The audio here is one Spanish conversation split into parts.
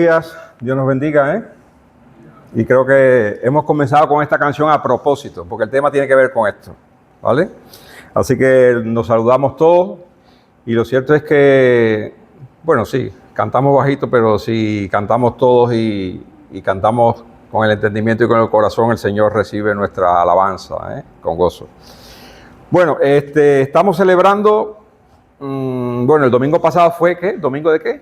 días, Dios nos bendiga, Y creo que hemos comenzado con esta canción a propósito, porque el tema tiene que ver con esto, ¿vale? Así que nos saludamos todos y lo cierto es que, bueno, sí, cantamos bajito, pero si cantamos todos y cantamos con el entendimiento y con el corazón, el Señor recibe nuestra alabanza, con gozo. Bueno, estamos celebrando, bueno, el domingo pasado fue, ¿qué? ¿Domingo de qué?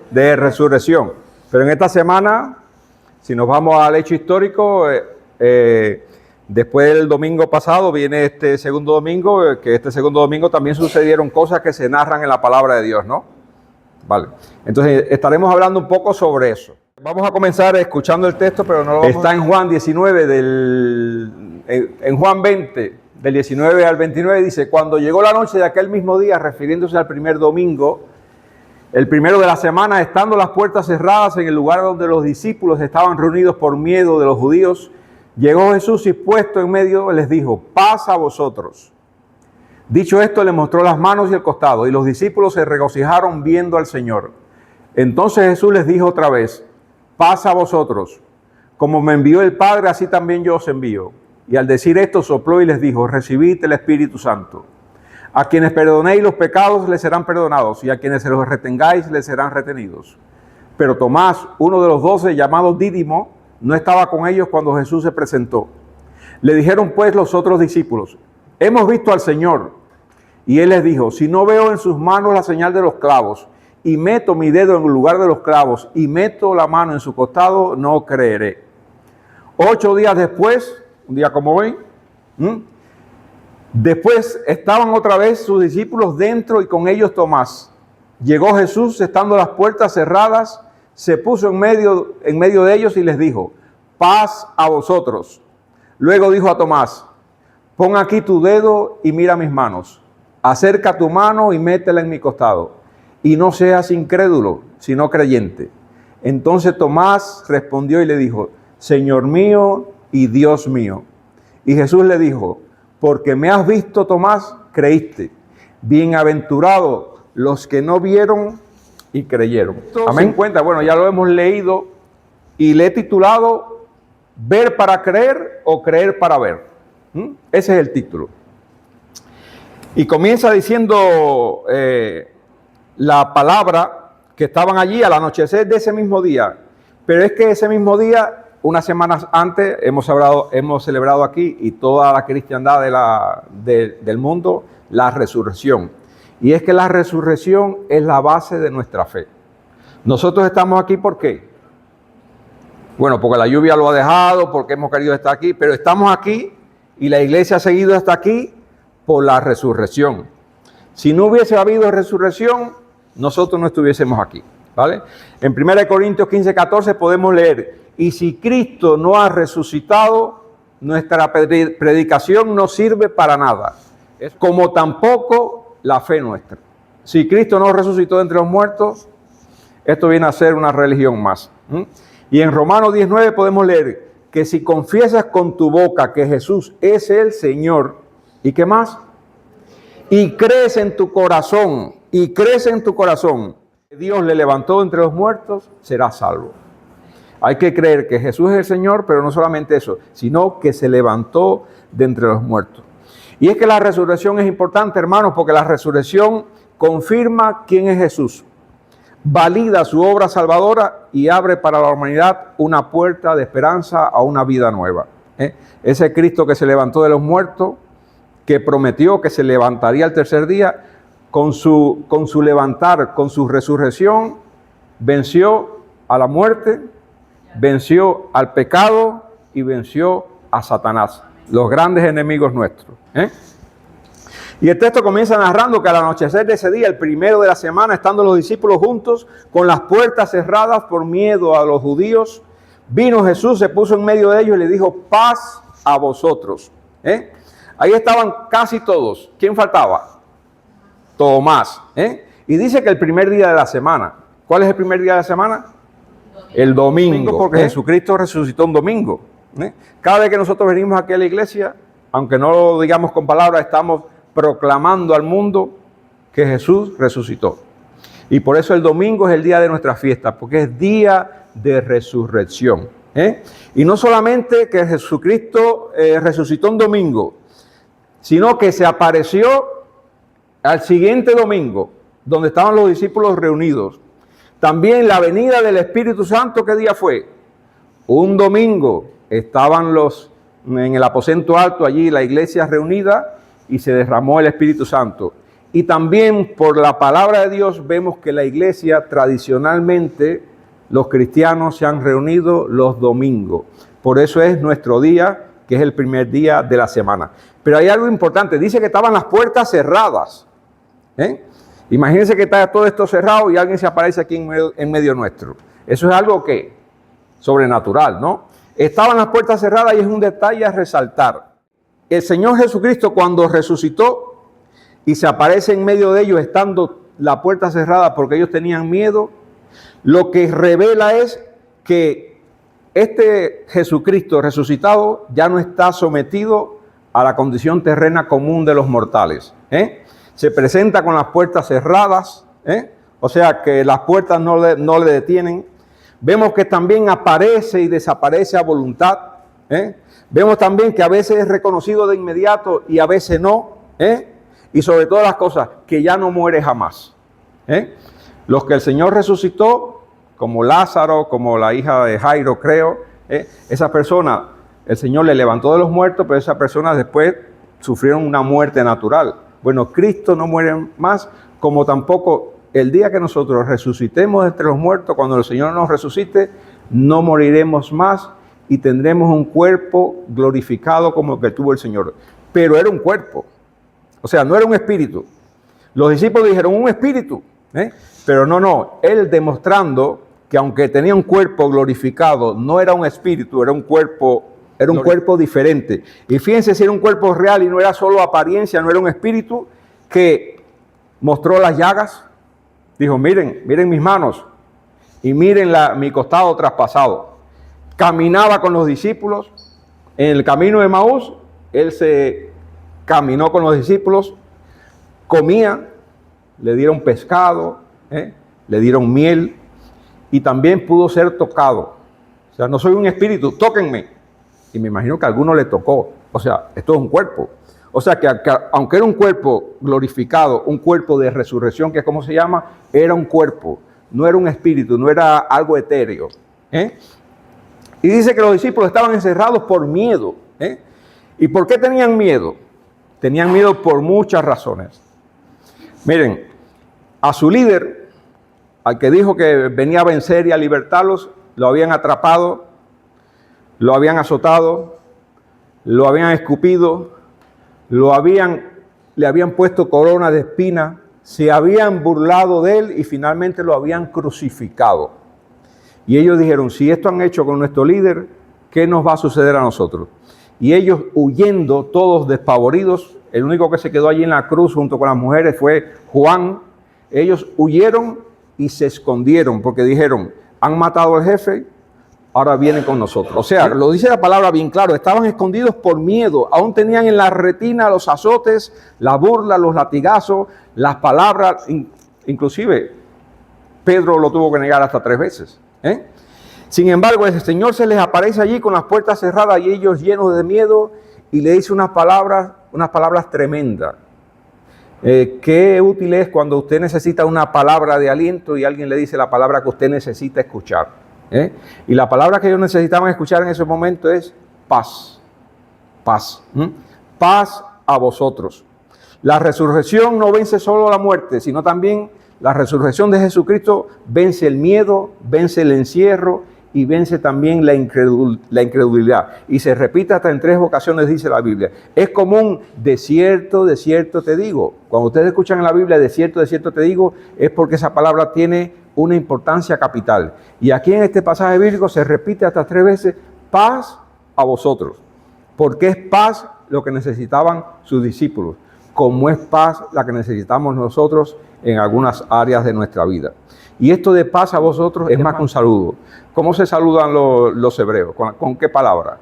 De resurrección. Pero en esta semana, si nos vamos al hecho histórico, después del domingo pasado viene este segundo domingo, que este segundo domingo también sucedieron cosas que se narran en la palabra de Dios, ¿no? Vale. Entonces estaremos hablando un poco sobre eso. Vamos a comenzar escuchando el texto, pero no lo vamos. Está en Juan 19, en Juan 20, del 19 al 29, dice: cuando llegó la noche de aquel mismo día, refiriéndose al primer domingo, el primero de la semana, estando las puertas cerradas en el lugar donde los discípulos estaban reunidos por miedo de los judíos, llegó Jesús y puesto en medio les dijo: paz a vosotros. Dicho esto, le mostró las manos y el costado, y los discípulos se regocijaron viendo al Señor. Entonces Jesús les dijo otra vez: paz a vosotros. Como me envió el Padre, así también yo os envío. Y al decir esto, sopló y les dijo: recibid el Espíritu Santo. A quienes perdonéis los pecados les serán perdonados, y a quienes se los retengáis les serán retenidos. Pero Tomás, uno de los 12, llamado Dídimo, no estaba con ellos cuando Jesús se presentó. Le dijeron pues los otros discípulos: hemos visto al Señor. Y él les dijo: si no veo en sus manos la señal de los clavos, y meto mi dedo en el lugar de los clavos, y meto la mano en su costado, no creeré. 8 días después, un día como hoy, después estaban otra vez sus discípulos dentro y con ellos Tomás. Llegó Jesús, estando las puertas cerradas, se puso en medio de ellos y les dijo: paz a vosotros. Luego dijo a Tomás: pon aquí tu dedo y mira mis manos. Acerca tu mano y métela en mi costado. Y no seas incrédulo, sino creyente. Entonces Tomás respondió y le dijo: Señor mío y Dios mío. Y Jesús le dijo: porque me has visto, Tomás, creíste. Bienaventurado los que no vieron y creyeron. Amén. Bueno, ya lo hemos leído y le he titulado Ver para creer o creer para ver. Ese es el título. Y comienza diciendo la palabra que estaban allí al anochecer de ese mismo día. Pero es que ese mismo día, unas semanas antes, hemos celebrado aquí y toda la cristiandad del mundo la resurrección. Y es que la resurrección es la base de nuestra fe. Nosotros estamos aquí ¿por qué? Bueno, porque la lluvia lo ha dejado, porque hemos querido estar aquí, pero estamos aquí y la iglesia ha seguido hasta aquí por la resurrección. Si no hubiese habido resurrección, nosotros no estuviésemos aquí, ¿vale? En 1 Corintios 15, 14 podemos leer: y si Cristo no ha resucitado, nuestra predicación no sirve para nada, como tampoco la fe nuestra. Si Cristo no resucitó de entre los muertos, esto viene a ser una religión más. Y en Romanos 19 podemos leer que si confiesas con tu boca que Jesús es el Señor, ¿y qué más? Y crees en tu corazón, que Dios le levantó entre los muertos, serás salvo. Hay que creer que Jesús es el Señor, pero no solamente eso, sino que se levantó de entre los muertos. Y es que la resurrección es importante, hermanos, porque la resurrección confirma quién es Jesús, valida su obra salvadora y abre para la humanidad una puerta de esperanza a una vida nueva. Ese Cristo que se levantó de los muertos, que prometió que se levantaría el tercer día, con su levantar, con su resurrección, venció a la muerte, venció al pecado y venció a Satanás, los grandes enemigos nuestros. Y el texto comienza narrando que al anochecer de ese día, el primero de la semana, estando los discípulos juntos, con las puertas cerradas por miedo a los judíos, vino Jesús, se puso en medio de ellos y le dijo: paz a vosotros. Ahí estaban casi todos. ¿Quién faltaba? Tomás. Y dice que el primer día de la semana. ¿Cuál es el primer día de la semana? El domingo, porque Jesucristo resucitó un domingo. Cada vez que nosotros venimos aquí a la iglesia, aunque no lo digamos con palabras, estamos proclamando al mundo que Jesús resucitó. Y por eso el domingo es el día de nuestra fiesta, porque es día de resurrección. Y no solamente que Jesucristo resucitó un domingo, sino que se apareció al siguiente domingo, donde estaban los discípulos reunidos. También la venida del Espíritu Santo, ¿qué día fue? Un domingo. Estaban en el aposento alto allí, la iglesia reunida, y se derramó el Espíritu Santo. Y también por la palabra de Dios vemos que la iglesia tradicionalmente, los cristianos se han reunido los domingos. Por eso es nuestro día, que es el primer día de la semana. Pero hay algo importante, dice que estaban las puertas cerradas. Imagínense que está todo esto cerrado y alguien se aparece aquí en medio nuestro. Eso es algo que sobrenatural, ¿no? Estaban las puertas cerradas y es un detalle a resaltar. El Señor Jesucristo, cuando resucitó y se aparece en medio de ellos estando la puerta cerrada porque ellos tenían miedo, lo que revela es que este Jesucristo resucitado ya no está sometido a la condición terrena común de los mortales. Se presenta con las puertas cerradas, o sea que las puertas no le detienen. Vemos que también aparece y desaparece a voluntad. Vemos también que a veces es reconocido de inmediato y a veces no. Y sobre todas las cosas, que ya no muere jamás. Los que el Señor resucitó, como Lázaro, como la hija de Jairo, creo, esa persona, el Señor le levantó de los muertos, pero esas personas después sufrieron una muerte natural. Bueno, Cristo no muere más, como tampoco el día que nosotros resucitemos entre los muertos, cuando el Señor nos resucite, no moriremos más y tendremos un cuerpo glorificado como el que tuvo el Señor. Pero era un cuerpo, o sea, no era un espíritu. Los discípulos dijeron un espíritu, pero no, él demostrando que aunque tenía un cuerpo glorificado, no era un espíritu, era un cuerpo diferente. Y fíjense si era un cuerpo real y no era solo apariencia, no era un espíritu, que mostró las llagas. Dijo, miren mis manos y miren mi costado traspasado. Caminaba con los discípulos. En el camino de Emaús, él se caminó con los discípulos, comía, le dieron pescado, le dieron miel y también pudo ser tocado. O sea, no soy un espíritu, tóquenme. Y me imagino que a alguno le tocó. O sea, esto es un cuerpo. O sea, que aunque era un cuerpo glorificado, un cuerpo de resurrección, que es como se llama, era un cuerpo. No era un espíritu, no era algo etéreo. Y dice que los discípulos estaban encerrados por miedo. ¿Y por qué tenían miedo? Tenían miedo por muchas razones. Miren, a su líder, al que dijo que venía a vencer y a libertarlos, lo habían atrapado, lo habían azotado, lo habían escupido, le habían puesto corona de espinas, se habían burlado de él y finalmente lo habían crucificado. Y ellos dijeron, si esto han hecho con nuestro líder, ¿qué nos va a suceder a nosotros? Y ellos huyendo, todos despavoridos, el único que se quedó allí en la cruz junto con las mujeres fue Juan. Ellos huyeron y se escondieron porque dijeron, han matado al jefe, ahora vienen con nosotros. O sea, lo dice la palabra bien claro, estaban escondidos por miedo, aún tenían en la retina los azotes, la burla, los latigazos, las palabras, inclusive Pedro lo tuvo que negar hasta 3 veces. Sin embargo, el Señor se les aparece allí con las puertas cerradas y ellos llenos de miedo y le dice unas palabras tremendas. Qué útil es cuando usted necesita una palabra de aliento y alguien le dice la palabra que usted necesita escuchar. Y la palabra que ellos necesitaban escuchar en ese momento es paz. Paz. Paz a vosotros. La resurrección no vence solo la muerte, sino también la resurrección de Jesucristo vence el miedo, vence el encierro y vence también la incredulidad. Y se repite hasta en 3 ocasiones, dice la Biblia. Es común, de cierto te digo. Cuando ustedes escuchan en la Biblia, de cierto te digo, es porque esa palabra tiene una importancia capital. Y aquí en este pasaje bíblico se repite hasta 3 veces, paz a vosotros. Porque es paz lo que necesitaban sus discípulos, como es paz la que necesitamos nosotros en algunas áreas de nuestra vida. Y esto de paz a vosotros es más que un saludo. ¿Cómo se saludan los hebreos? ¿Con qué palabra?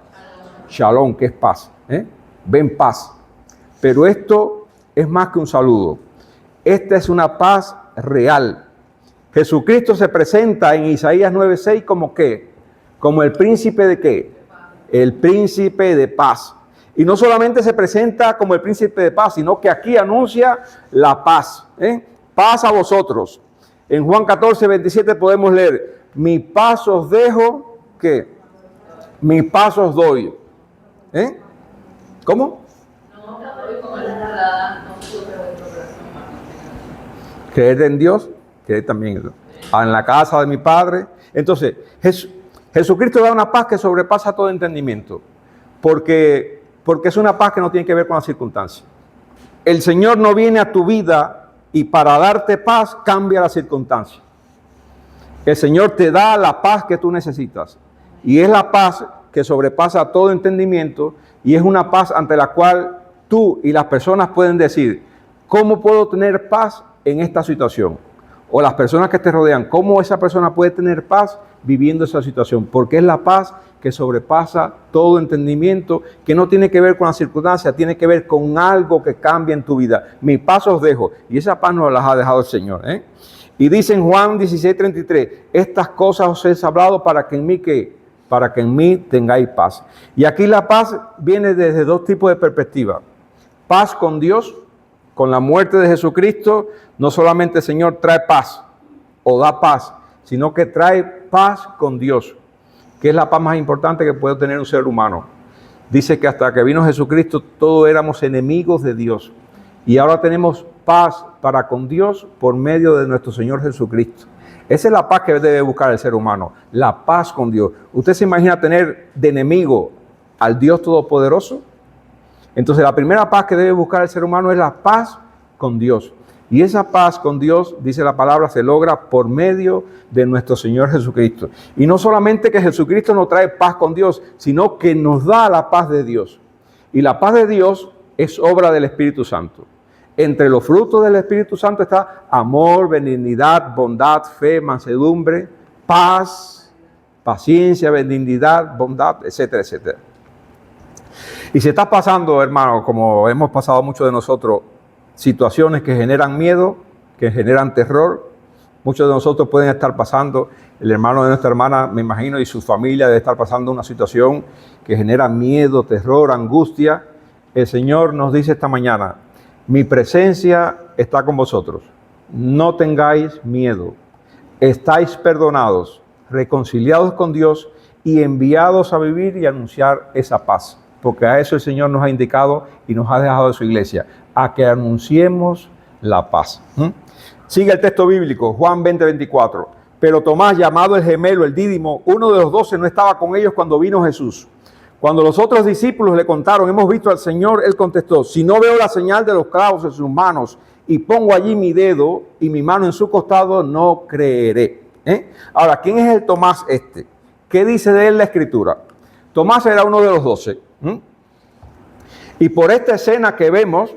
Shalom, que es paz. Ven paz. Pero esto es más que un saludo. Esta es una paz real. Jesucristo se presenta en Isaías 9:6 como ¿qué? Como el príncipe de ¿qué? El príncipe de paz. Y no solamente se presenta como el príncipe de paz, sino que aquí anuncia la paz. Paz a vosotros. En Juan 14:27 podemos leer, mi paz os dejo, ¿qué? Mi paz os doy. ¿Cómo? Creer en Dios, creer también en la casa de mi Padre. Entonces, Jesucristo da una paz que sobrepasa todo entendimiento, porque es una paz que no tiene que ver con las circunstancias. El Señor no viene a tu vida y para darte paz cambia las circunstancias. El Señor te da la paz que tú necesitas, y es la paz que sobrepasa todo entendimiento, y es una paz ante la cual tú y las personas pueden decir, ¿cómo puedo tener paz en esta situación? O las personas que te rodean, ¿cómo esa persona puede tener paz viviendo esa situación? Porque es la paz que sobrepasa todo entendimiento, que no tiene que ver con las circunstancias, tiene que ver con algo que cambia en tu vida. Mi paz os dejo, y esa paz nos las ha dejado el Señor. Y dice en Juan 16:33, estas cosas os he hablado para que en mí, ¿qué? Para que en mí tengáis paz. Y aquí la paz viene desde dos tipos de perspectivas. Paz con Dios. Con la muerte de Jesucristo, no solamente el Señor trae paz o da paz, sino que trae paz con Dios, que es la paz más importante que puede tener un ser humano. Dice que hasta que vino Jesucristo, todos éramos enemigos de Dios. Y ahora tenemos paz para con Dios por medio de nuestro Señor Jesucristo. Esa es la paz que debe buscar el ser humano, la paz con Dios. ¿Usted se imagina tener de enemigo al Dios Todopoderoso? Entonces la primera paz que debe buscar el ser humano es la paz con Dios. Y esa paz con Dios, dice la palabra, se logra por medio de nuestro Señor Jesucristo. Y no solamente que Jesucristo nos trae paz con Dios, sino que nos da la paz de Dios. Y la paz de Dios es obra del Espíritu Santo. Entre los frutos del Espíritu Santo está amor, benignidad, bondad, fe, mansedumbre, paz, paciencia, benignidad, bondad, etcétera, etcétera. Y si estás pasando, hermano, como hemos pasado muchos de nosotros, situaciones que generan miedo, que generan terror, muchos de nosotros pueden estar pasando, el hermano de nuestra hermana, me imagino, y su familia debe estar pasando una situación que genera miedo, terror, angustia. El Señor nos dice esta mañana, mi presencia está con vosotros, no tengáis miedo, estáis perdonados, reconciliados con Dios y enviados a vivir y anunciar esa paz. Porque a eso el Señor nos ha indicado y nos ha dejado de su iglesia, a que anunciemos la paz. Sigue el texto bíblico, Juan 20:24. Pero Tomás, llamado el gemelo, el dídimo, uno de los 12, no estaba con ellos cuando vino Jesús. Cuando los otros discípulos le contaron, hemos visto al Señor, él contestó, si no veo la señal de los clavos en sus manos y pongo allí mi dedo y mi mano en su costado, no creeré. Ahora, ¿quién es el Tomás este? ¿Qué dice de él la Escritura? Tomás era uno de los 12. Y por esta escena que vemos,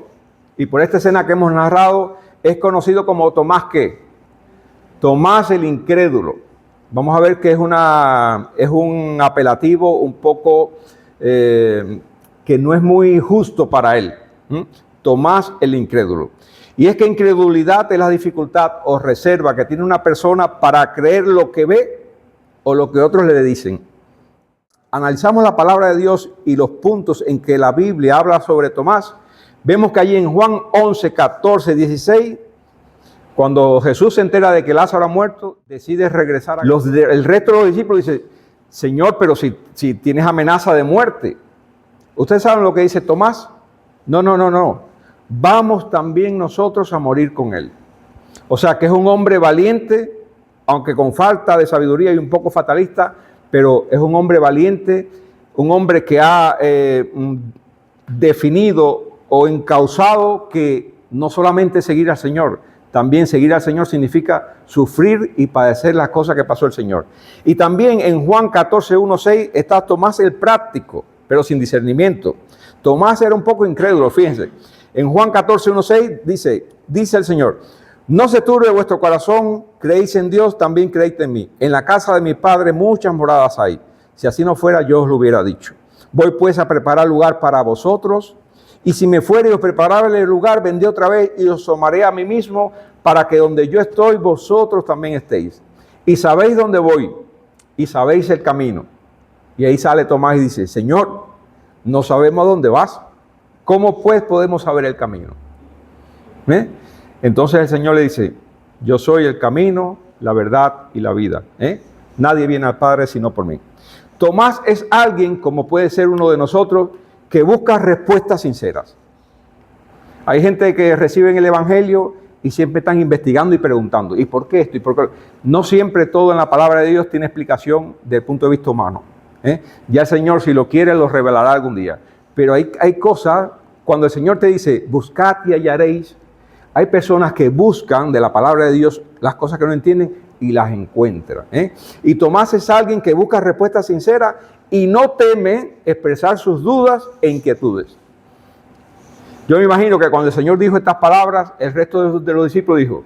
y por esta escena que hemos narrado, es conocido como Tomás, ¿qué? Tomás el incrédulo. Vamos a ver que es un apelativo un poco que no es muy justo para él. Tomás el incrédulo. Y es que incredulidad es la dificultad o reserva que tiene una persona para creer lo que ve o lo que otros le dicen. Analizamos la palabra de Dios y los puntos en que la Biblia habla sobre Tomás. Vemos que allí en Juan 11, 14, 16, cuando Jesús se entera de que Lázaro ha muerto, decide regresar. El resto de los discípulos dice, Señor, pero si tienes amenaza de muerte. ¿Ustedes saben lo que dice Tomás? No. Vamos también nosotros a morir con él. O sea que es un hombre valiente, aunque con falta de sabiduría y un poco fatalista, pero es un hombre valiente, un hombre que ha definido o encauzado que no solamente seguir al Señor, también seguir al Señor significa sufrir y padecer las cosas que pasó el Señor. Y también en Juan 14, 1, 6 está Tomás el práctico, pero sin discernimiento. Tomás era un poco incrédulo, fíjense. En Juan 14, 1, 6 dice el Señor, no se turbe vuestro corazón, creéis en Dios, también creéis en mí. En la casa de mi Padre muchas moradas hay. Si así no fuera, yo os lo hubiera dicho. Voy pues a preparar lugar para vosotros, y si me fuere y os preparare el lugar, vendré otra vez y os tomaré a mí mismo, para que donde yo estoy, vosotros también estéis. Y sabéis dónde voy, y sabéis el camino. Y ahí sale Tomás y dice, Señor, no sabemos a dónde vas. ¿Cómo pues podemos saber el camino? ¿Eh? Entonces el Señor le dice, yo soy el camino, la verdad y la vida. Nadie viene al Padre sino por mí. Tomás es alguien, como puede ser uno de nosotros, que busca respuestas sinceras. Hay gente que recibe el Evangelio y siempre están investigando y preguntando, ¿y por qué esto? ¿Y por qué? No siempre todo en la palabra de Dios tiene explicación desde el punto de vista humano. Ya el Señor, si lo quiere, lo revelará algún día. Pero hay cosas, cuando el Señor te dice, buscad y hallaréis, hay personas que buscan de la palabra de Dios las cosas que no entienden y las encuentran. Y Tomás es alguien que busca respuestas sinceras y no teme expresar sus dudas e inquietudes. Yo me imagino que cuando el Señor dijo estas palabras, el resto de los discípulos dijo,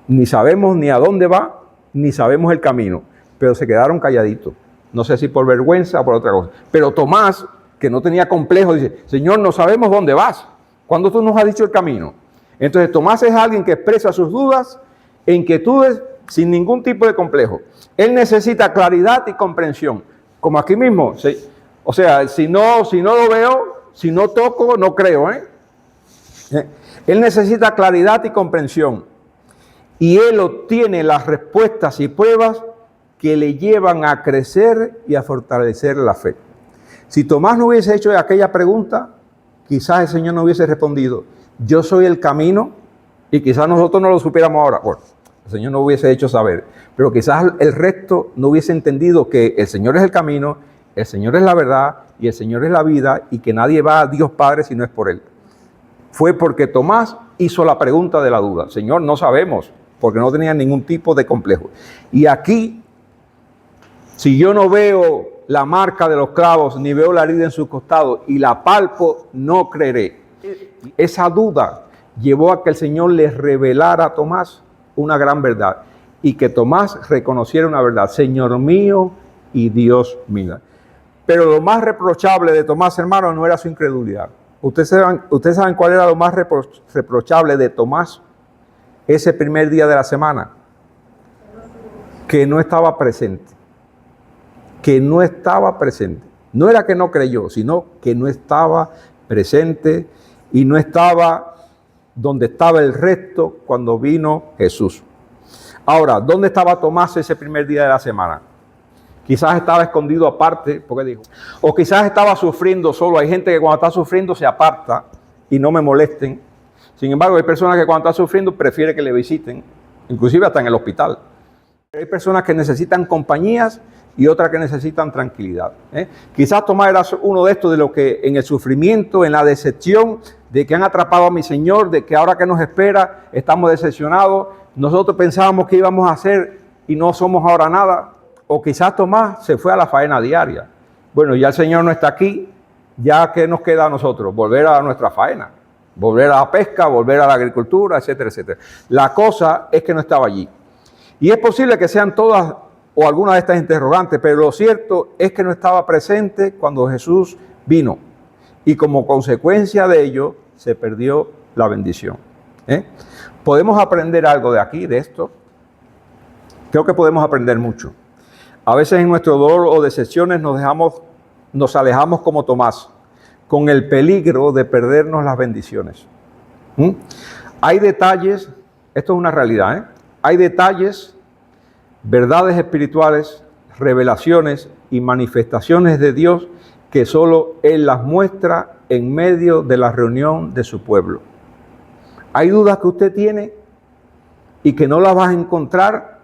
ni sabemos ni a dónde va, ni sabemos el camino, pero se quedaron calladitos. No sé si por vergüenza o por otra cosa. Pero Tomás, que no tenía complejo, dice, Señor, no sabemos dónde vas. ¿Cuándo tú nos has dicho el camino? Entonces Tomás es alguien que expresa sus dudas e inquietudes sin ningún tipo de complejo. Él necesita claridad y comprensión. Como aquí mismo. O sea, si no lo veo, si no toco, no creo. Él necesita claridad y comprensión. Y él obtiene las respuestas y pruebas que le llevan a crecer y a fortalecer la fe. Si Tomás no hubiese hecho aquella pregunta, quizás el Señor no hubiese respondido, yo soy el camino, y quizás nosotros no lo supiéramos ahora. Bueno, el Señor no hubiese hecho saber, pero quizás el resto no hubiese entendido que el Señor es el camino, el Señor es la verdad y el Señor es la vida y que nadie va a Dios Padre si no es por Él. Fue porque Tomás hizo la pregunta de la duda. Señor, no sabemos, porque no tenía ningún tipo de complejo. Y aquí, si yo no veo la marca de los clavos, ni veo la herida en su costado y la palpo, no creeré. Esa duda llevó a que el Señor les revelara a Tomás una gran verdad y que Tomás reconociera una verdad, Señor mío y Dios mío. Pero lo más reprochable de Tomás, hermano, no era su incredulidad. ¿Ustedes saben cuál era lo más reprochable de Tomás ese primer día de la semana? Que no estaba presente. Que no estaba presente. No era que no creyó, sino que no estaba presente y no estaba donde estaba el resto cuando vino Jesús. Ahora, ¿dónde estaba Tomás ese primer día de la semana? Quizás estaba escondido aparte, porque dijo, o quizás estaba sufriendo solo. Hay gente que cuando está sufriendo se aparta y no me molesten. Sin embargo, hay personas que cuando está sufriendo prefiere que le visiten, inclusive hasta en el hospital. Hay personas que necesitan compañías y otras que necesitan tranquilidad. Quizás Tomás era uno de estos de los que en el sufrimiento, en la decepción de que han atrapado a mi Señor, de que ahora que nos espera estamos decepcionados, nosotros pensábamos que íbamos a hacer y no somos ahora nada. O quizás Tomás se fue a la faena diaria. Bueno, ya el Señor no está aquí, ya ¿qué nos queda a nosotros? Volver a nuestra faena, volver a la pesca, volver a la agricultura, etcétera, etcétera. La cosa es que no estaba allí. Y es posible que sean todas o algunas de estas interrogantes, pero lo cierto es que no estaba presente cuando Jesús vino. Y como consecuencia de ello, se perdió la bendición. ¿Podemos aprender algo de aquí, de esto? Creo que podemos aprender mucho. A veces en nuestro dolor o decepciones nos alejamos como Tomás, con el peligro de perdernos las bendiciones. Hay detalles, esto es una realidad, hay detalles, verdades espirituales, revelaciones y manifestaciones de Dios que solo Él las muestra en medio de la reunión de su pueblo. Hay dudas que usted tiene y que no las vas a encontrar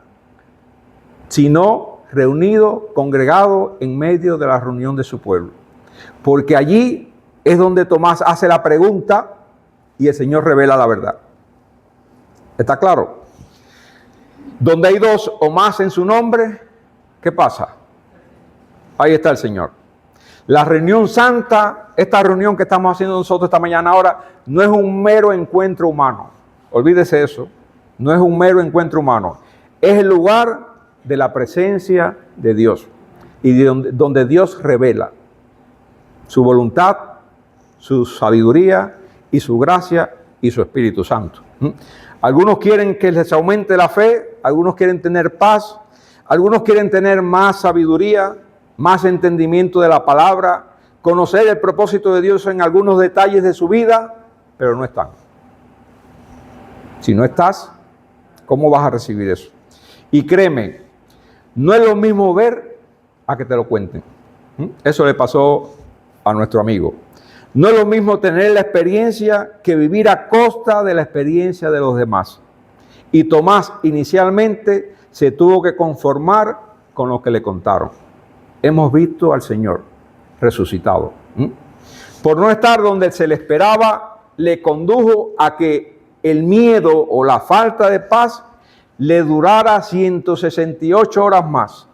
sino reunido, congregado en medio de la reunión de su pueblo. Porque allí es donde Tomás hace la pregunta y el Señor revela la verdad. ¿Está claro? Donde hay dos o más en su nombre, ¿qué pasa? Ahí está el Señor. La reunión santa, esta reunión que estamos haciendo nosotros esta mañana ahora, no es un mero encuentro humano. Olvídese eso. No es un mero encuentro humano. Es el lugar de la presencia de Dios y donde Dios revela su voluntad, su sabiduría y su gracia y su Espíritu Santo. ¿Mm? Algunos quieren que les aumente la fe, algunos quieren tener paz, algunos quieren tener más sabiduría, más entendimiento de la palabra, conocer el propósito de Dios en algunos detalles de su vida, pero no están. Si no estás, ¿cómo vas a recibir eso? Y créeme, no es lo mismo ver a que te lo cuenten. Eso le pasó a nuestro amigo. No es lo mismo tener la experiencia que vivir a costa de la experiencia de los demás. Y Tomás inicialmente se tuvo que conformar con lo que le contaron. Hemos visto al Señor resucitado. Por no estar donde se le esperaba, le condujo a que el miedo o la falta de paz le durara 168 horas más,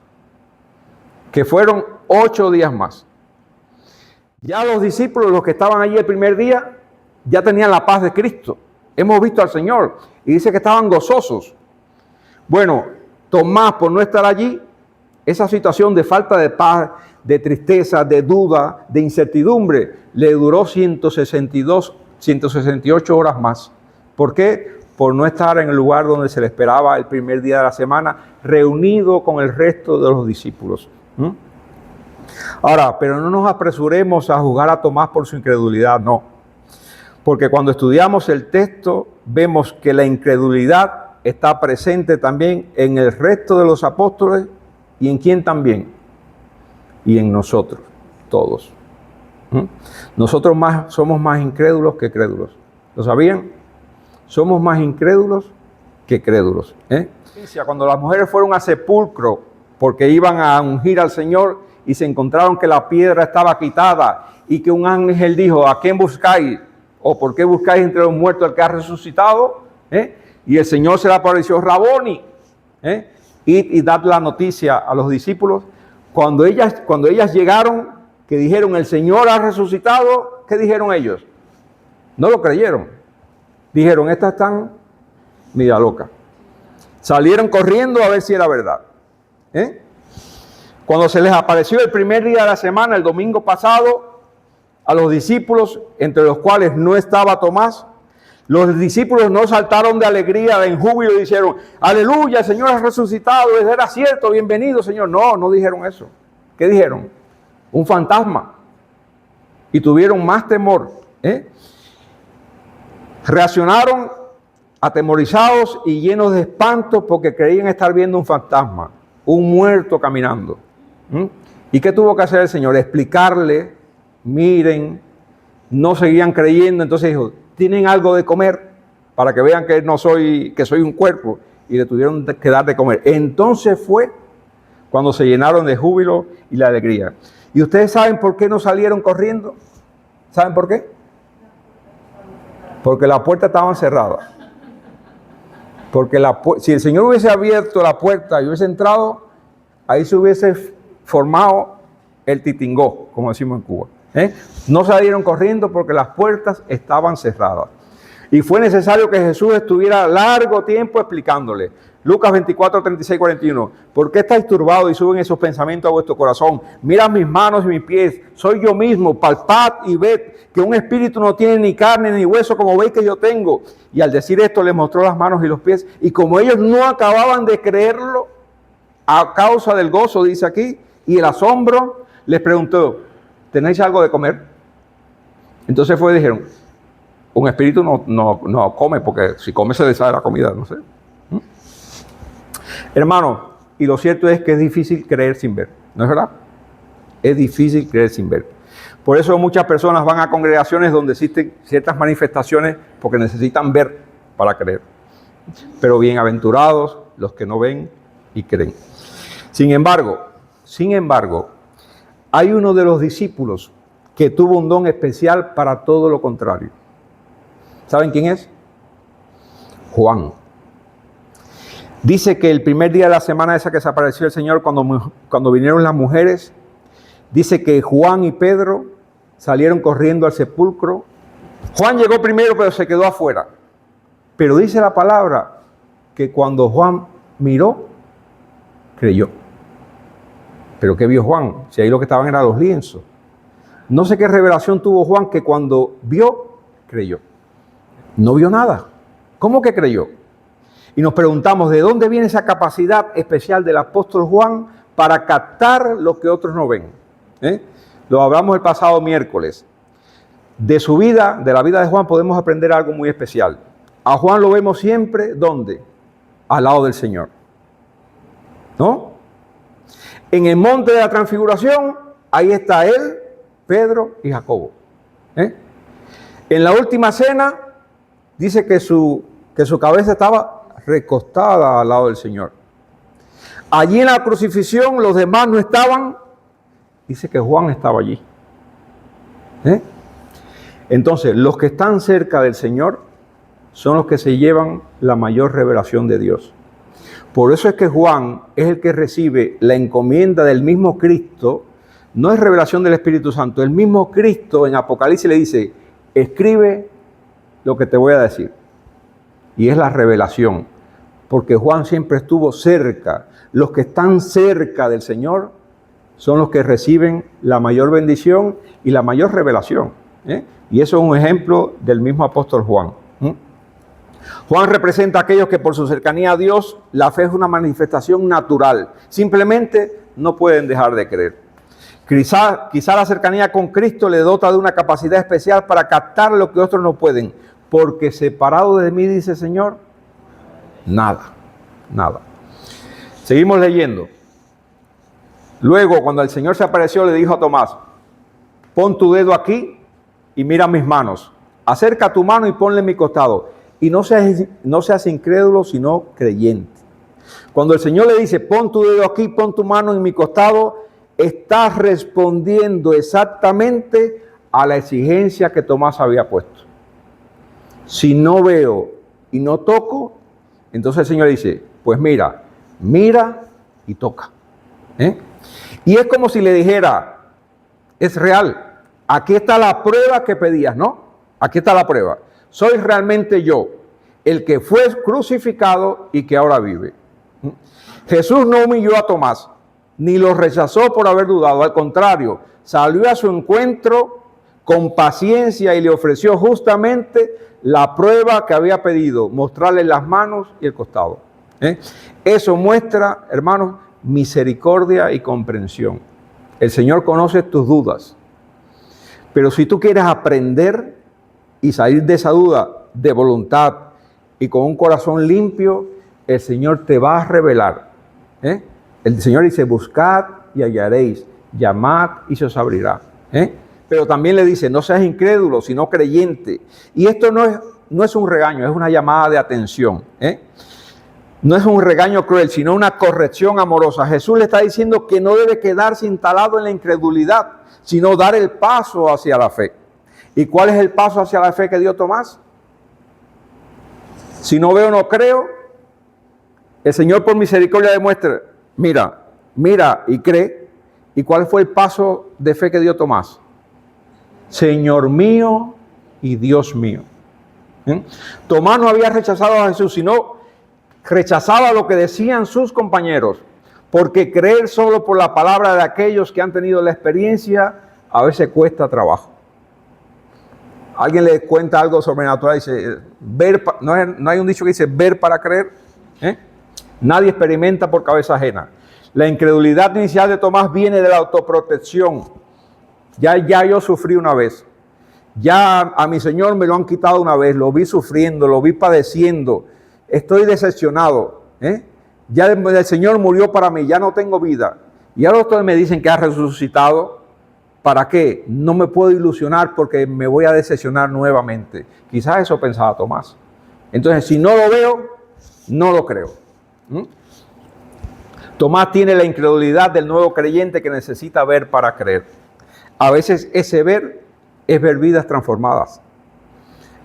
que fueron 8 días más. Ya los discípulos, los que estaban allí el primer día, ya tenían la paz de Cristo. Hemos visto al Señor y dice que estaban gozosos. Bueno, Tomás, por no estar allí, esa situación de falta de paz, de tristeza, de duda, de incertidumbre, le duró 168 horas más. ¿Por qué? Por no estar en el lugar donde se le esperaba el primer día de la semana, reunido con el resto de los discípulos. Ahora, pero no nos apresuremos a juzgar a Tomás por su incredulidad, no. Porque cuando estudiamos el texto, vemos que la incredulidad está presente también en el resto de los apóstoles. ¿Y en quién también? Y en nosotros, todos. Nosotros somos más incrédulos que crédulos. ¿Lo sabían? Somos más incrédulos que crédulos. Cuando las mujeres fueron al sepulcro porque iban a ungir al Señor y se encontraron que la piedra estaba quitada y que un ángel dijo, ¿a quién buscáis? ¿O por qué buscáis entre los muertos al que ha resucitado? Y el Señor se le apareció, Raboni. Y dar la noticia a los discípulos. Cuando ellas llegaron, que dijeron, el Señor ha resucitado, ¿qué dijeron ellos? No lo creyeron. Dijeron, estas están media loca. Salieron corriendo a ver si era verdad. Cuando se les apareció el primer día de la semana, el domingo pasado, a los discípulos, entre los cuales no estaba Tomás, los discípulos no saltaron de alegría, en júbilo, y dijeron, aleluya, el Señor ha resucitado, era cierto, bienvenido, Señor. No, no dijeron eso. ¿Qué dijeron? Un fantasma. Y tuvieron más temor. Reaccionaron atemorizados y llenos de espanto porque creían estar viendo un fantasma, un muerto caminando. ¿Y qué tuvo que hacer el Señor? Explicarle, miren, no seguían creyendo, entonces dijo, ¿tienen algo de comer? Para que vean que soy un cuerpo. Y le tuvieron que dar de comer. Entonces fue cuando se llenaron de júbilo y la alegría. ¿Y ustedes saben por qué no salieron corriendo? ¿Saben por qué? Porque las puertas estaban cerradas. Porque si el Señor hubiese abierto la puerta y hubiese entrado, ahí se hubiese formado el titingó, como decimos en Cuba. No salieron corriendo porque las puertas estaban cerradas. Y fue necesario que Jesús estuviera largo tiempo explicándole. Lucas 24, 36, 41. ¿Por qué estáis turbados y suben esos pensamientos a vuestro corazón? Mirad mis manos y mis pies. Soy yo mismo. Palpad y ved que un espíritu no tiene ni carne ni hueso como veis que yo tengo. Y al decir esto les mostró las manos y los pies. Y como ellos no acababan de creerlo, a causa del gozo, dice aquí, y el asombro, les preguntó, ¿tenéis algo de comer? Entonces dijeron, un espíritu no come, porque si come se le sale la comida, no sé. Hermano, y lo cierto es que es difícil creer sin ver, ¿no es verdad? Es difícil creer sin ver. Por eso muchas personas van a congregaciones donde existen ciertas manifestaciones porque necesitan ver para creer. Pero bienaventurados los que no ven y creen. Sin embargo, hay uno de los discípulos que tuvo un don especial para todo lo contrario. ¿Saben quién es? Juan. Dice que el primer día de la semana esa que se apareció el Señor, cuando vinieron las mujeres, dice que Juan y Pedro salieron corriendo al sepulcro. Juan llegó primero, pero se quedó afuera. Pero dice la palabra que cuando Juan miró, creyó. ¿Pero qué vio Juan? Si ahí lo que estaban eran los lienzos. No sé qué revelación tuvo Juan que cuando vio, creyó. No vio nada. ¿Cómo que creyó? Y nos preguntamos, ¿de dónde viene esa capacidad especial del apóstol Juan para captar lo que otros no ven? Lo hablamos el pasado miércoles. De su vida, de la vida de Juan, podemos aprender algo muy especial. A Juan lo vemos siempre, ¿dónde? Al lado del Señor. ¿No? En el monte de la transfiguración, ahí está él, Pedro y Jacobo. En la última cena, dice que su cabeza estaba recostada al lado del Señor. Allí en la crucifixión, los demás no estaban. Dice que Juan estaba allí. Entonces, los que están cerca del Señor son los que se llevan la mayor revelación de Dios. Por eso es que Juan es el que recibe la encomienda del mismo Cristo. No es revelación del Espíritu Santo. El mismo Cristo en Apocalipsis le dice, escribe lo que te voy a decir. Y es la revelación. Porque Juan siempre estuvo cerca. Los que están cerca del Señor son los que reciben la mayor bendición y la mayor revelación. Y eso es un ejemplo del mismo apóstol Juan. Juan representa a aquellos que por su cercanía a Dios, la fe es una manifestación natural. Simplemente no pueden dejar de creer. Quizá la cercanía con Cristo le dota de una capacidad especial para captar lo que otros no pueden. Porque separado de mí, dice el Señor, nada. Seguimos leyendo. Luego, cuando el Señor se apareció, le dijo a Tomás, pon tu dedo aquí y mira mis manos. Acerca tu mano y ponle en mi costado. Y no seas incrédulo, sino creyente. Cuando el Señor le dice, pon tu dedo aquí, pon tu mano en mi costado, estás respondiendo exactamente a la exigencia que Tomás había puesto. Si no veo y no toco, entonces el Señor dice, pues mira y toca. Y es como si le dijera, es real, aquí está la prueba que pedías, ¿no? Aquí está la prueba. Soy realmente yo, el que fue crucificado y que ahora vive. Jesús no humilló a Tomás, ni lo rechazó por haber dudado. Al contrario, salió a su encuentro con paciencia y le ofreció justamente la prueba que había pedido, mostrarle las manos y el costado. Eso muestra, hermanos, misericordia y comprensión. El Señor conoce tus dudas, pero si tú quieres aprender y salir de esa duda de voluntad y con un corazón limpio, el Señor te va a revelar. El Señor dice, buscad y hallaréis, llamad y se os abrirá. Pero también le dice, no seas incrédulo, sino creyente. Y esto no es un regaño, es una llamada de atención. No es un regaño cruel, sino una corrección amorosa. Jesús le está diciendo que no debe quedarse instalado en la incredulidad, sino dar el paso hacia la fe. ¿Y cuál es el paso hacia la fe que dio Tomás? Si no veo, no creo. El Señor por misericordia demuestra, mira y cree. ¿Y cuál fue el paso de fe que dio Tomás? Señor mío y Dios mío. Tomás no había rechazado a Jesús, sino rechazaba lo que decían sus compañeros, porque creer solo por la palabra de aquellos que han tenido la experiencia a veces cuesta trabajo. Alguien le cuenta algo sobrenatural y dice, no hay un dicho que dice ver para creer. Nadie experimenta por cabeza ajena. La incredulidad inicial de Tomás viene de la autoprotección. Ya yo sufrí una vez. Ya a mi Señor me lo han quitado una vez. Lo vi sufriendo, lo vi padeciendo. Estoy decepcionado. Ya el Señor murió para mí, ya no tengo vida. Y ahora ustedes me dicen que ha resucitado. ¿Para qué? No me puedo ilusionar porque me voy a decepcionar nuevamente. Quizás eso pensaba Tomás. Entonces, si no lo veo, no lo creo. Tomás tiene la incredulidad del nuevo creyente que necesita ver para creer. A veces ese ver es ver vidas transformadas.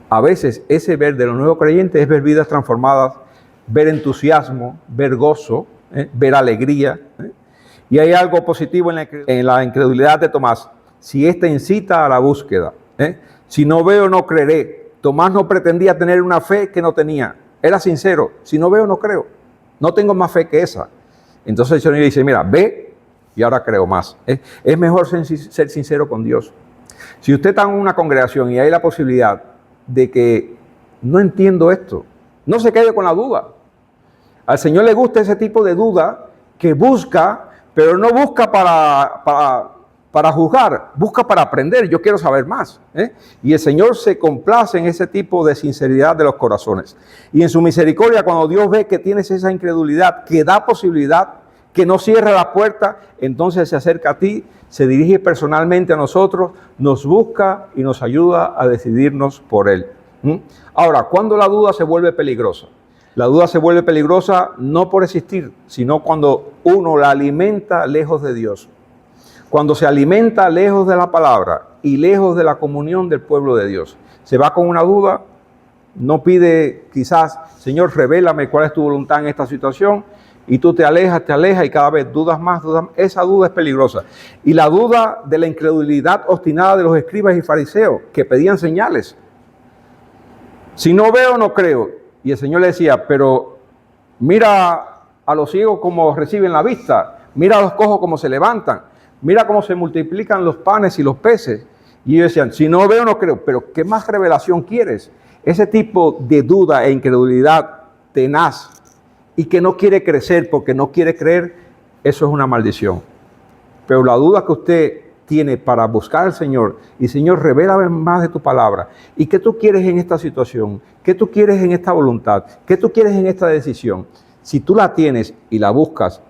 A veces ese ver de los nuevos creyentes es ver vidas transformadas, ver entusiasmo, ver gozo, ver alegría. Y hay algo positivo en la incredulidad de Tomás. Si ésta incita a la búsqueda. Si no veo, no creeré. Tomás no pretendía tener una fe que no tenía. Era sincero. Si no veo, no creo. No tengo más fe que esa. Entonces el Señor dice, mira, ve y ahora creo más. Es mejor ser sincero con Dios. Si usted está en una congregación y hay la posibilidad de que no entiendo esto, No se quede con la duda. Al Señor le gusta ese tipo de duda que busca, pero no busca para juzgar, busca para aprender. Yo quiero saber más. Y el Señor se complace en ese tipo de sinceridad de los corazones. Y en su misericordia, cuando Dios ve que tienes esa incredulidad, que da posibilidad, que no cierra la puerta, entonces se acerca a ti, se dirige personalmente a nosotros, nos busca y nos ayuda a decidirnos por Él. Ahora, ¿cuándo la duda se vuelve peligrosa? La duda se vuelve peligrosa no por existir, sino cuando uno la alimenta lejos de Dios. Cuando se alimenta lejos de la palabra y lejos de la comunión del pueblo de Dios. Se va con una duda, no pide quizás, Señor, revélame cuál es tu voluntad en esta situación, y tú te alejas y cada vez dudas más. Esa duda es peligrosa. Y la duda de la incredulidad obstinada de los escribas y fariseos que pedían señales. Si no veo, no creo. Y el Señor le decía, pero mira a los ciegos cómo reciben la vista, mira a los cojos cómo se levantan, mira cómo se multiplican los panes y los peces. Y ellos decían, si no veo, no creo. Pero ¿qué más revelación quieres? Ese tipo de duda e incredulidad tenaz y que no quiere crecer porque no quiere creer, eso es una maldición. Pero la duda que usted tiene para buscar al Señor, y Señor, revélame más de tu palabra, y qué tú quieres en esta situación, qué tú quieres en esta voluntad, qué tú quieres en esta decisión. Si tú la tienes y la buscas,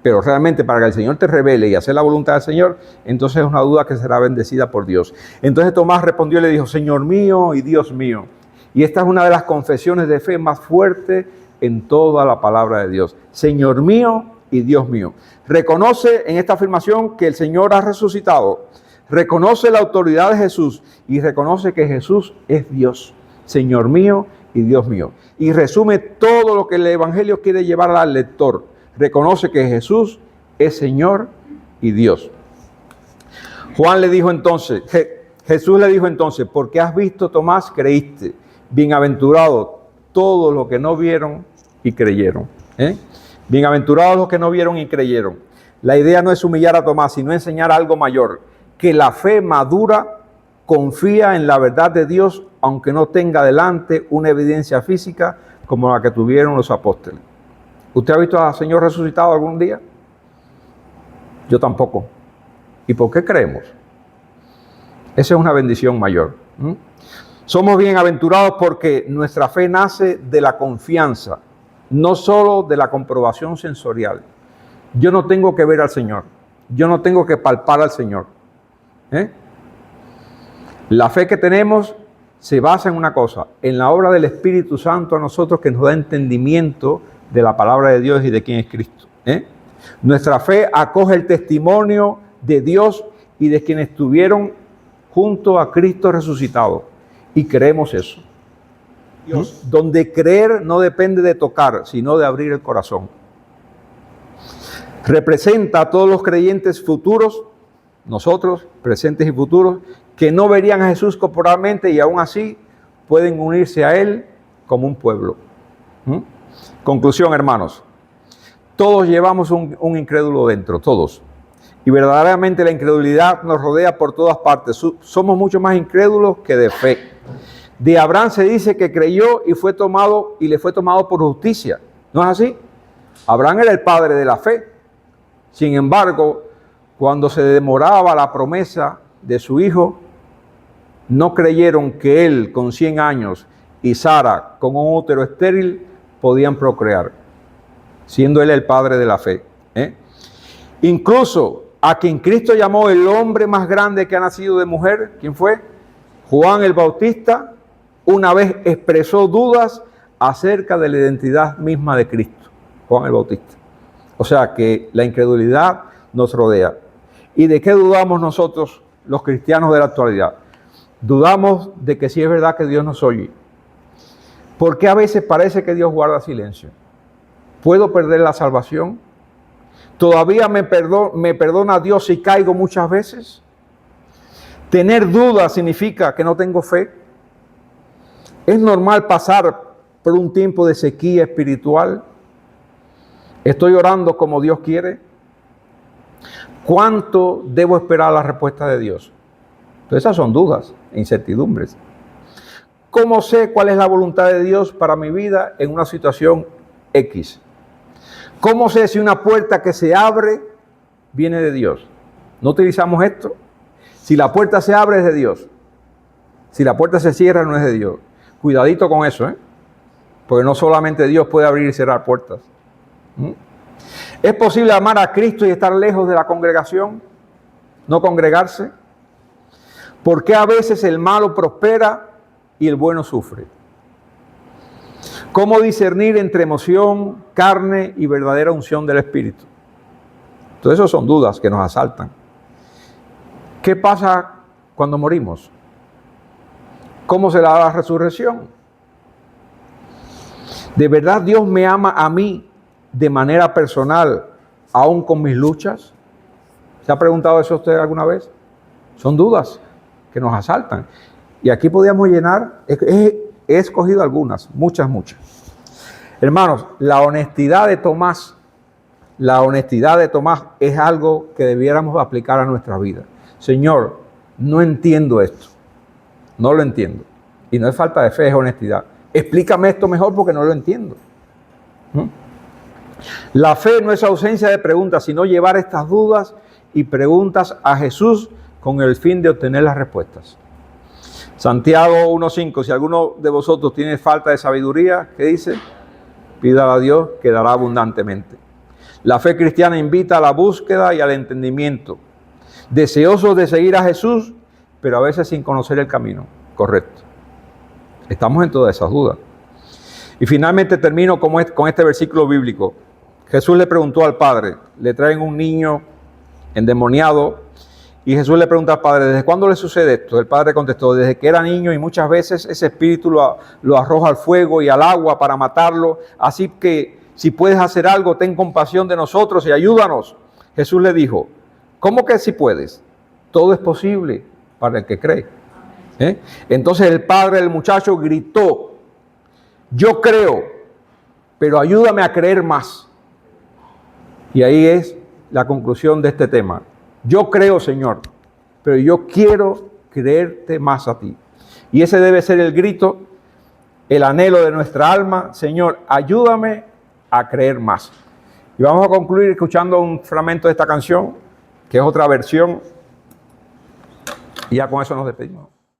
pero realmente para que el Señor te revele y hacer la voluntad del Señor, entonces es una duda que será bendecida por Dios. Entonces Tomás respondió y le dijo, Señor mío y Dios mío. Y esta es una de las confesiones de fe más fuertes en toda la palabra de Dios. Señor mío y Dios mío. Reconoce en esta afirmación que el Señor ha resucitado. Reconoce la autoridad de Jesús y reconoce que Jesús es Dios. Señor mío y Dios mío. Y resume todo lo que el Evangelio quiere llevar al lector. Reconoce que Jesús es Señor y Dios. Juan le dijo entonces, Jesús le dijo entonces, porque has visto, Tomás, creíste. Bienaventurado todos los que no vieron y creyeron. Bienaventurados los que no vieron y creyeron. La idea no es humillar a Tomás, sino enseñar algo mayor. Que la fe madura confía en la verdad de Dios, aunque no tenga delante una evidencia física como la que tuvieron los apóstoles. ¿Usted ha visto al Señor resucitado algún día? Yo tampoco. ¿Y por qué creemos? Esa es una bendición mayor. Somos bienaventurados porque nuestra fe nace de la confianza, no solo de la comprobación sensorial. Yo no tengo que ver al Señor. Yo no tengo que palpar al Señor. La fe que tenemos se basa en una cosa, en la obra del Espíritu Santo a nosotros que nos da entendimiento de la palabra de Dios y de quién es Cristo. Nuestra fe acoge el testimonio de Dios y de quienes estuvieron junto a Cristo resucitado. Y creemos eso. Dios, donde creer no depende de tocar, sino de abrir el corazón. Representa a todos los creyentes futuros, nosotros, presentes y futuros, que no verían a Jesús corporalmente y aún así pueden unirse a Él como un pueblo. Conclusión, hermanos. Todos llevamos un incrédulo dentro, todos. Y verdaderamente la incredulidad nos rodea por todas partes. Somos mucho más incrédulos que de fe. De Abraham se dice que creyó y le fue tomado por justicia. ¿No es así? Abraham era el padre de la fe. Sin embargo, cuando se demoraba la promesa de su hijo, no creyeron que él con 100 años y Sara con un útero estéril podían procrear, siendo él el padre de la fe. Incluso a quien Cristo llamó el hombre más grande que ha nacido de mujer, ¿quién fue? Juan el Bautista, una vez expresó dudas acerca de la identidad misma de Cristo, Juan el Bautista. O sea que la incredulidad nos rodea. ¿Y de qué dudamos nosotros, los cristianos de la actualidad? Dudamos de que sí es verdad que Dios nos oye. ¿Por qué a veces parece que Dios guarda silencio? ¿Puedo perder la salvación? ¿Todavía me perdona Dios si caigo muchas veces? ¿Tener dudas significa que no tengo fe? ¿Es normal pasar por un tiempo de sequía espiritual? ¿Estoy orando como Dios quiere? ¿Cuánto debo esperar la respuesta de Dios? Entonces esas son dudas e incertidumbres. ¿Cómo sé cuál es la voluntad de Dios para mi vida en una situación X? ¿Cómo sé si una puerta que se abre viene de Dios? ¿No utilizamos esto? Si la puerta se abre es de Dios. Si la puerta se cierra no es de Dios. Cuidadito con eso, ¿eh? Porque no solamente Dios puede abrir y cerrar puertas. ¿Es posible amar a Cristo y estar lejos de la congregación? ¿No congregarse? ¿Por qué a veces el malo prospera y el bueno sufre? ¿Cómo discernir entre emoción, carne y verdadera unción del Espíritu? Entonces, esas son dudas que nos asaltan. ¿Qué pasa cuando morimos? ¿Cómo será la resurrección? ¿De verdad Dios me ama a mí de manera personal, aún con mis luchas? ¿Se ha preguntado eso usted alguna vez? Son dudas que nos asaltan. Y aquí podíamos llenar, he escogido algunas, muchas. Hermanos, la honestidad de Tomás es algo que debiéramos aplicar a nuestra vida. Señor, no entiendo esto, no lo entiendo. Y no es falta de fe, es honestidad. Explícame esto mejor porque no lo entiendo. La fe no es ausencia de preguntas, sino llevar estas dudas y preguntas a Jesús con el fin de obtener las respuestas. Santiago 1:5, si alguno de vosotros tiene falta de sabiduría, ¿qué dice? Pídala a Dios que dará abundantemente. La fe cristiana invita a la búsqueda y al entendimiento, deseosos de seguir a Jesús, pero a veces sin conocer el camino correcto. Estamos en todas esas dudas. Y finalmente termino con este versículo bíblico. Jesús le preguntó al Padre, le traen un niño endemoniado, y Jesús le pregunta al Padre, ¿desde cuándo le sucede esto? El Padre contestó, desde que era niño, y muchas veces ese espíritu lo arroja al fuego y al agua para matarlo. Así que si puedes hacer algo, ten compasión de nosotros y ayúdanos. Jesús le dijo, ¿cómo que si puedes? Todo es posible para el que cree. Entonces el padre del muchacho gritó, yo creo, pero ayúdame a creer más. Y ahí es la conclusión de este tema. Yo creo, Señor, pero yo quiero creerte más a ti. Y ese debe ser el grito, el anhelo de nuestra alma. Señor, ayúdame a creer más. Y vamos a concluir escuchando un fragmento de esta canción, que es otra versión. Y ya con eso nos despedimos.